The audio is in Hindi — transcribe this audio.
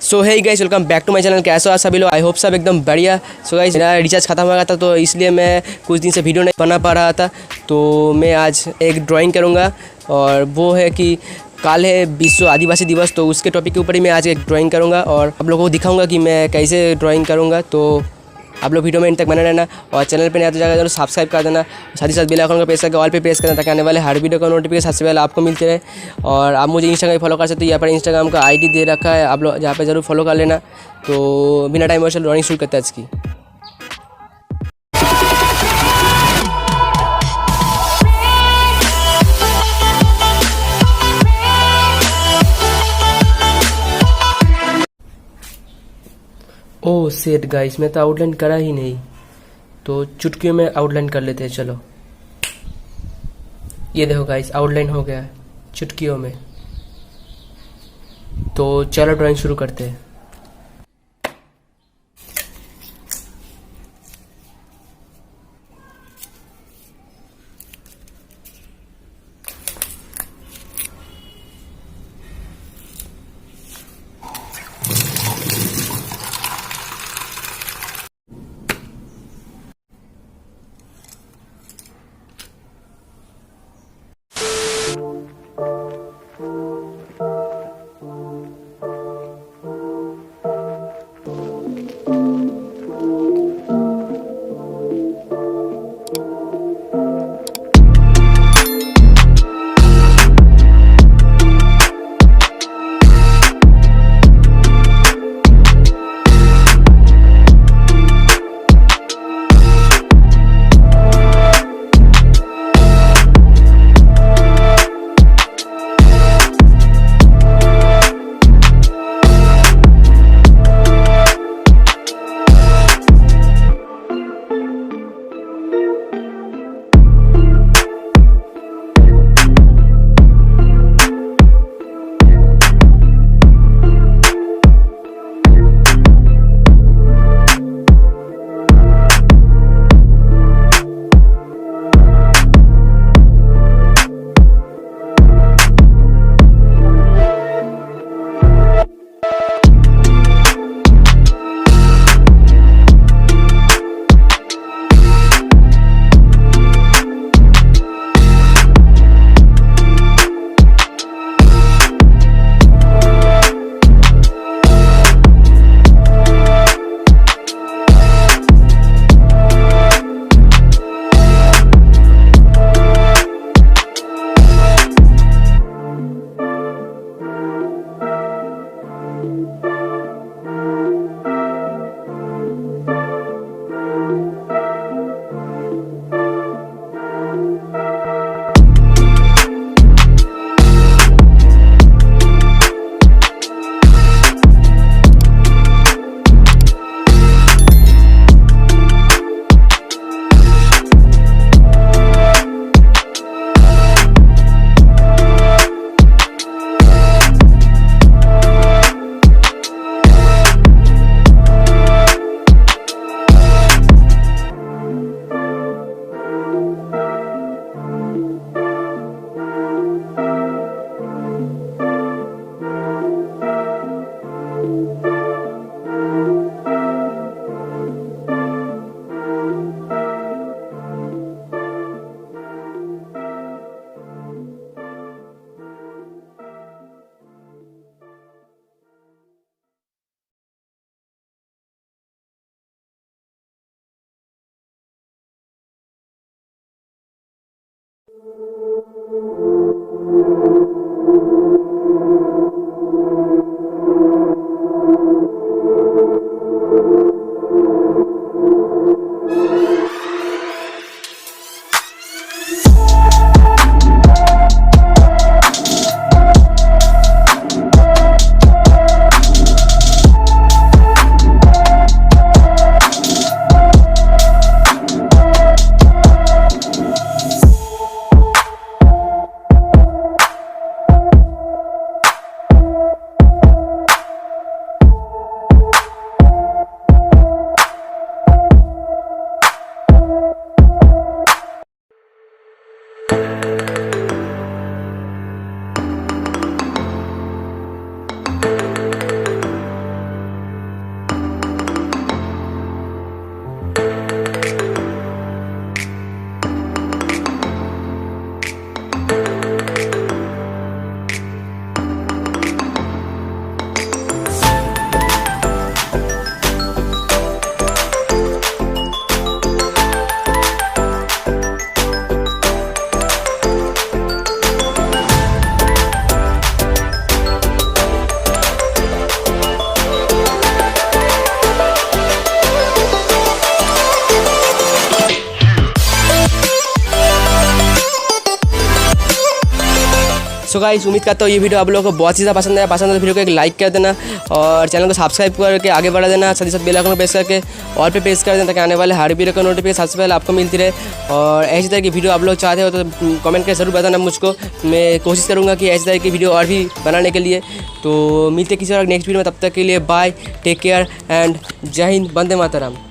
So hey guys, welcome back to my channel. कैसे हो आप सभी लोग? आई होप सब एकदम बढ़िया। सो गाइस, मेरा रिचार्ज ख़त्म हो गया था तो इसलिए मैं कुछ दिन से वीडियो नहीं बना पा रहा था। तो मैं आज एक ड्राइंग करूँगा और वो है कि कल है विश्व आदिवासी दिवस, तो उसके टॉपिक के ऊपर ही मैं आज एक ड्राइंग करूँगा और आप लोगों को दिखाऊँगा कि मैं कैसे ड्राइंग करूँगा। तो आप लोग वीडियो में इन तक बने रहना और चैनल पे नहीं आते जाकर सब्सक्राइब कर देना, साथ ही साथ बेल आइकन का प्रेस करके ऑल पे प्रेस करना ताकि आने वाले हर वीडियो का नोटिफिकेशन सबसे पहले आपको मिलते रहे। और आप मुझे इंस्टाग्राम फॉलो कर सकते हो, यहाँ पर इंस्टाग्राम का आईडी दे रखा है, आप लोग जहाँ पे ज़रूर फॉलो कर लेना। तो बिना टाइम वेस्ट ड्राइंग शुरू करते हैं आज की। ओह सेट गाइस, मैं तो आउटलाइन करा ही नहीं, तो चुटकियों में आउटलाइन कर लेते हैं। चलो ये देखो गाइस, आउटलाइन हो गया है चुटकियों में। तो चलो ड्राइंग शुरू करते हैं। सो गाइस उम्मीद करता हूँ ये वीडियो आप लोगों को बहुत ही ज़्यादा पसंद आया। पसंद है तो वीडियो को एक लाइक कर देना और चैनल को सब्सक्राइब करके आगे बढ़ा देना। साथ ही साथ बेल आइकन को प्रेस करके ऑल पे प्रेस कर देना ताकि आने वाले हर वीडियो का नोटिफिकेशन सबसे पहले आपको मिलती रहे। और ऐसी तरह की वीडियो आप लोग चाहते हो तो कमेंट करके ज़रूर बताना मुझको। मैं कोशिश करूँगा कि ऐसी तरह की वीडियो और भी बनाने के लिए। तो मिलते किसी और नेक्स्ट वीडियो में, तब तक के लिए बाय, टेक केयर एंड जय हिंद, वंदे मातरम।